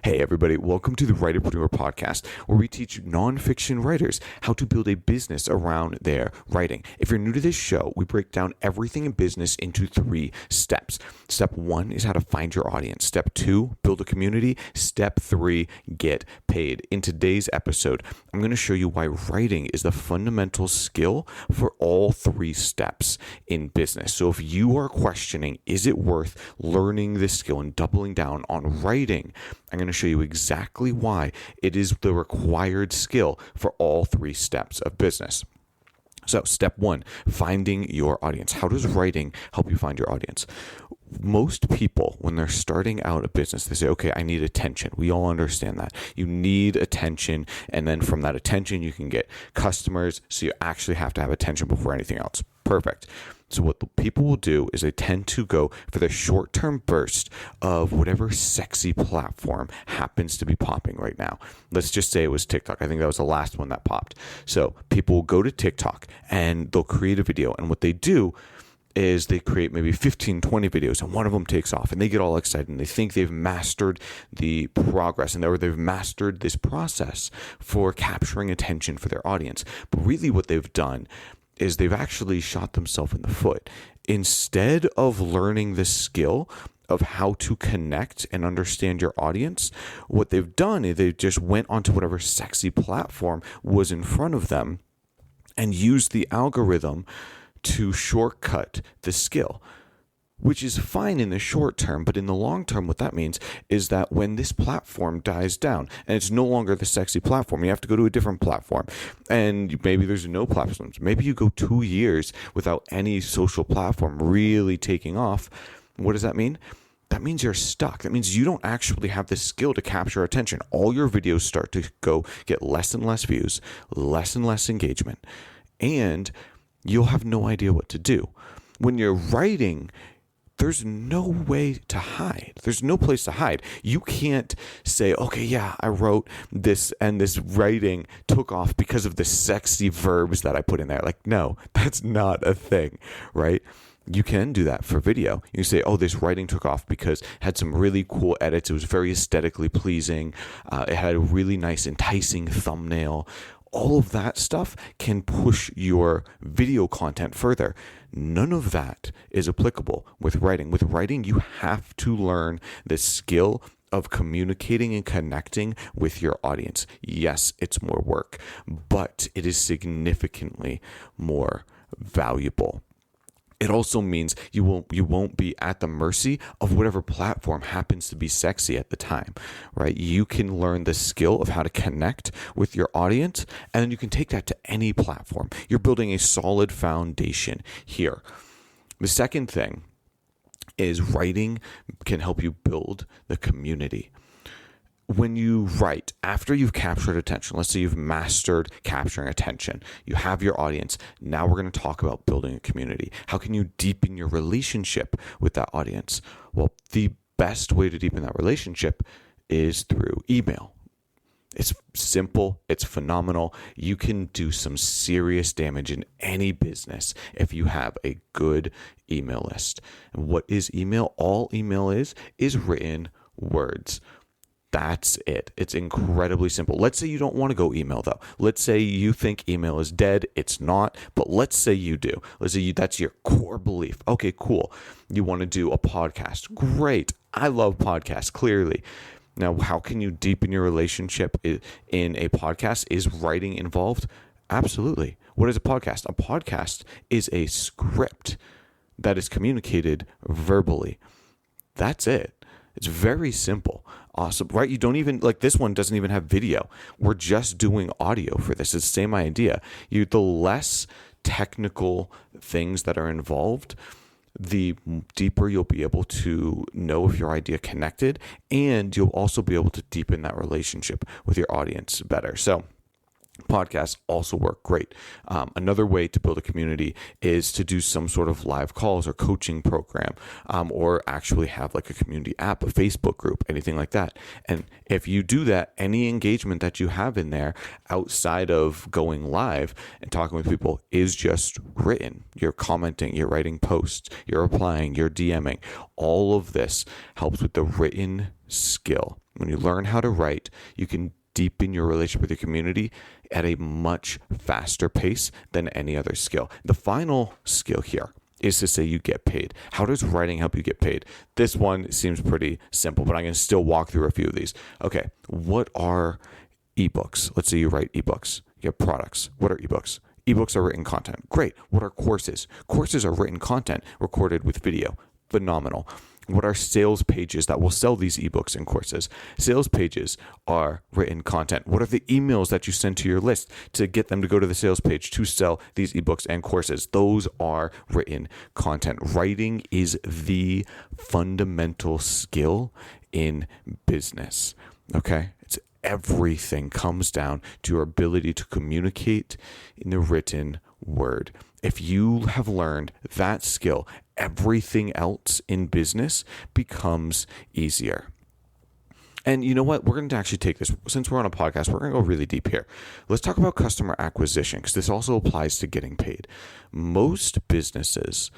Hey everybody, welcome to the Writerpreneur podcast, where we teach nonfiction writers how to build a business around their writing. If you're new to this show, we break down everything in business into 3 steps. Step 1 is how to find your audience. Step 2, build a community. Step 3, get paid. In today's episode, I'm going to show you why writing is the fundamental skill for all 3 steps in business. So if you are questioning, is it worth learning this skill and doubling down on writing, I'm going to show you exactly why it is the required skill for all 3 steps of business. So step 1, finding your audience. How does writing help you find your audience? Most people, when they're starting out a business, they say, okay, I need attention. We all understand that. You need attention, and then from that attention, you can get customers, so you actually have to have attention before anything else. Perfect. So what the people will do is they tend to go for the short-term burst of whatever sexy platform happens to be popping right now. Let's just say it was TikTok. I think that was the last one that popped. So people will go to TikTok and they'll create a video. And what they do is they create maybe 15, 20 videos, and one of them takes off, and they get all excited, and they think they've mastered the progress, and they've mastered this process for capturing attention for their audience. But really what they've done is they've actually shot themselves in the foot. Instead of learning the skill of how to connect and understand your audience, what they've done is they just went onto whatever sexy platform was in front of them and used the algorithm to shortcut the skill, which is fine in the short term. But in the long term, what that means is that when this platform dies down and it's no longer the sexy platform, you have to go to a different platform, and maybe there's no platforms. Maybe you go 2 years without any social platform really taking off. What does that mean? That means you're stuck. That means you don't actually have the skill to capture attention. All your videos start to get less and less views, less and less engagement, and you'll have no idea what to do. When you're writing, there's no way to hide. There's no place to hide. You can't say, okay, yeah, I wrote this and this writing took off because of the sexy verbs that I put in there. Like, no, that's not a thing, right? You can do that for video. You say, oh, this writing took off because it had some really cool edits. It was very aesthetically pleasing. It had a really nice, enticing thumbnail. All of that stuff can push your video content further. None of that is applicable with writing. With writing, you have to learn the skill of communicating and connecting with your audience. Yes, it's more work, but it is significantly more valuable. It also means you won't be at the mercy of whatever platform happens to be sexy at the time, right? You can learn the skill of how to connect with your audience, and then you can take that to any platform. You're building a solid foundation here. The second thing is writing can help you build the community. When you write, after you've captured attention, let's say you've mastered capturing attention, you have your audience, now we're going to talk about building a community. How can you deepen your relationship with that audience? Well, the best way to deepen that relationship is through email. It's simple. It's phenomenal. You can do some serious damage in any business if you have a good email list. And what is email? All email is written words. That's it. It's incredibly simple. Let's say you don't want to go email, though. Let's say you think email is dead. It's not, but let's say you do. Let's say that's your core belief. Okay, cool. You want to do a podcast. Great. I love podcasts, clearly. Now, how can you deepen your relationship in a podcast? Is writing involved? Absolutely. What is a podcast? A podcast is a script that is communicated verbally. That's it. It's very simple. Awesome, right? You don't even, like, this one doesn't even have video. We're just doing audio for this. It's the same idea. The less technical things that are involved, the deeper you'll be able to know if your idea connected, and you'll also be able to deepen that relationship with your audience better. So Podcasts also work great. Another way to build a community is to do some sort of live calls or coaching program, or actually have like a community app, a Facebook group, anything like that. And if you do that, any engagement that you have in there outside of going live and talking with people is just written. You're commenting, you're writing posts, you're replying, you're DMing. All of this helps with the written skill. When you learn how to write, you can deepen your relationship with your community at a much faster pace than any other skill. The final skill here is to say you get paid. How does writing help you get paid? This one seems pretty simple, but I'm going to still walk through a few of these. Okay, what are ebooks? Let's say you write ebooks. You have products. What are ebooks? Ebooks are written content. Great. What are courses? Courses are written content recorded with video. Phenomenal. What are sales pages that will sell these ebooks and courses? Sales pages are written content. What are the emails that you send to your list to get them to go to the sales page to sell these ebooks and courses? Those are written content. Writing is the fundamental skill in business. Okay? Everything comes down to your ability to communicate in the written word. If you have learned that skill, everything else in business becomes easier. And you know what? We're going to actually take this, since we're on a podcast, we're going to go really deep here. Let's talk about customer acquisition, because this also applies to getting paid. Most businesses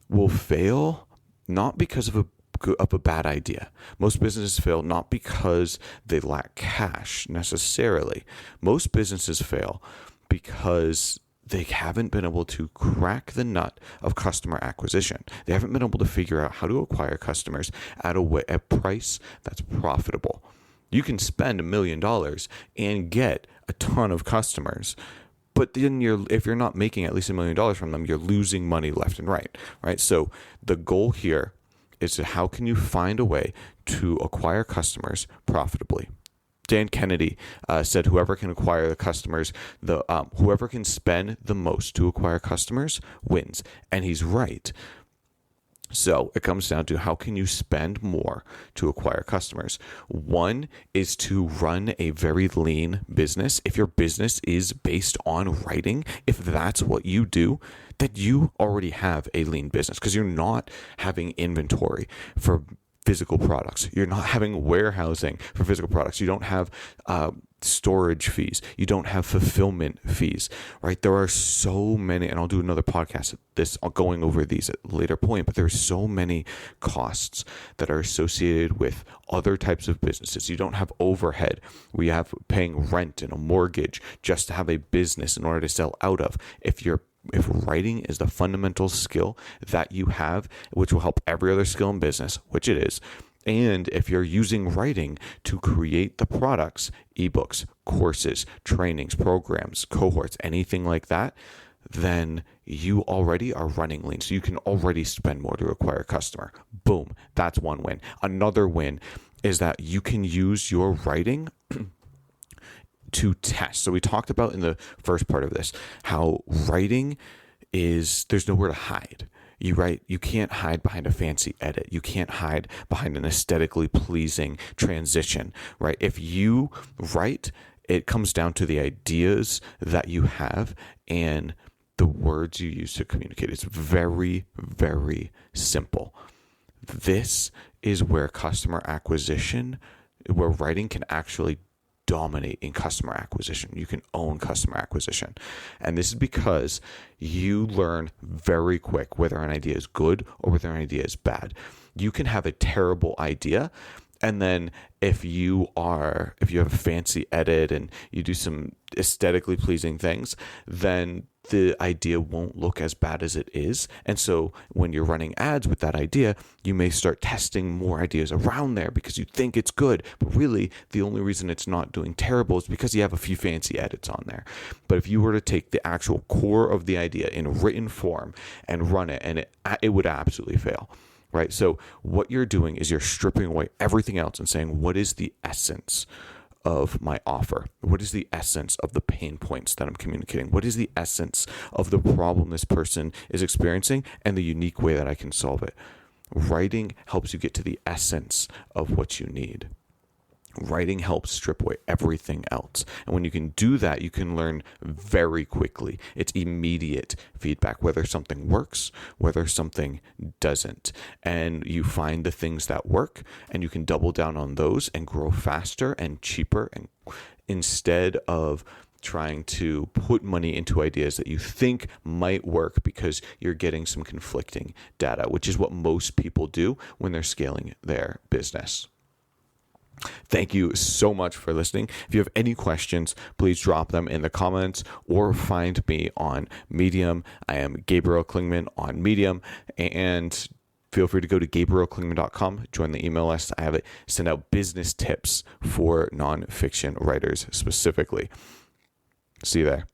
will fail not because of a bad idea. Most businesses fail not because they lack cash necessarily. Most businesses fail because they haven't been able to crack the nut of customer acquisition. They haven't been able to figure out how to acquire customers at a price that's profitable. You can spend $1 million and get a ton of customers, but then if you're not making at least $1 million from them, you're losing money left and right, right? So the goal here is how can you find a way to acquire customers profitably? Dan Kennedy said, "Whoever can acquire the customers, whoever can spend the most to acquire customers wins," and he's right. So it comes down to how can you spend more to acquire customers? One is to run a very lean business. If your business is based on writing, if that's what you do, that you already have a lean business because you're not having inventory for physical products. You're not having warehousing for physical products. You don't have storage fees. You don't have fulfillment fees, right? There are so many, and I'll do another podcast going over these at a later point, but there are so many costs that are associated with other types of businesses. You don't have overhead. We have paying rent and a mortgage just to have a business in order to sell out of. If writing is the fundamental skill that you have, which will help every other skill in business, which it is, and if you're using writing to create the products, ebooks, courses, trainings, programs, cohorts, anything like that, then you already are running lean. So you can already spend more to acquire a customer. Boom. That's one win. Another win is that you can use your writing to test. So we talked about in the first part of this how writing there's nowhere to hide. You write, you can't hide behind a fancy edit. You can't hide behind an aesthetically pleasing transition, right? If you write, it comes down to the ideas that you have and the words you use to communicate. It's very, very simple. This is where where writing can actually dominate in customer acquisition. You can own customer acquisition. And this is because you learn very quick whether an idea is good or whether an idea is bad. You can have a terrible idea, and then if you have a fancy edit and you do some aesthetically pleasing things, then the idea won't look as bad as it is. And so when you're running ads with that idea, you may start testing more ideas around there because you think it's good. But really, the only reason it's not doing terrible is because you have a few fancy edits on there. But if you were to take the actual core of the idea in written form and run it, and it would absolutely fail. Right? So what you're doing is you're stripping away everything else and saying, what is the essence of my offer? What is the essence of the pain points that I'm communicating? What is the essence of the problem this person is experiencing and the unique way that I can solve it? Writing helps you get to the essence of what you need. Writing helps strip away everything else. And when you can do that, you can learn very quickly. It's immediate feedback, whether something works, whether something doesn't. And you find the things that work and you can double down on those and grow faster and cheaper, and instead of trying to put money into ideas that you think might work because you're getting some conflicting data, which is what most people do when they're scaling their business. Thank you so much for listening. If you have any questions, please drop them in the comments or find me on Medium. I am Gabriel Klingman on Medium, and feel free to go to gabrielklingman.com, join the email list. I have it send out business tips for nonfiction writers specifically. See you there.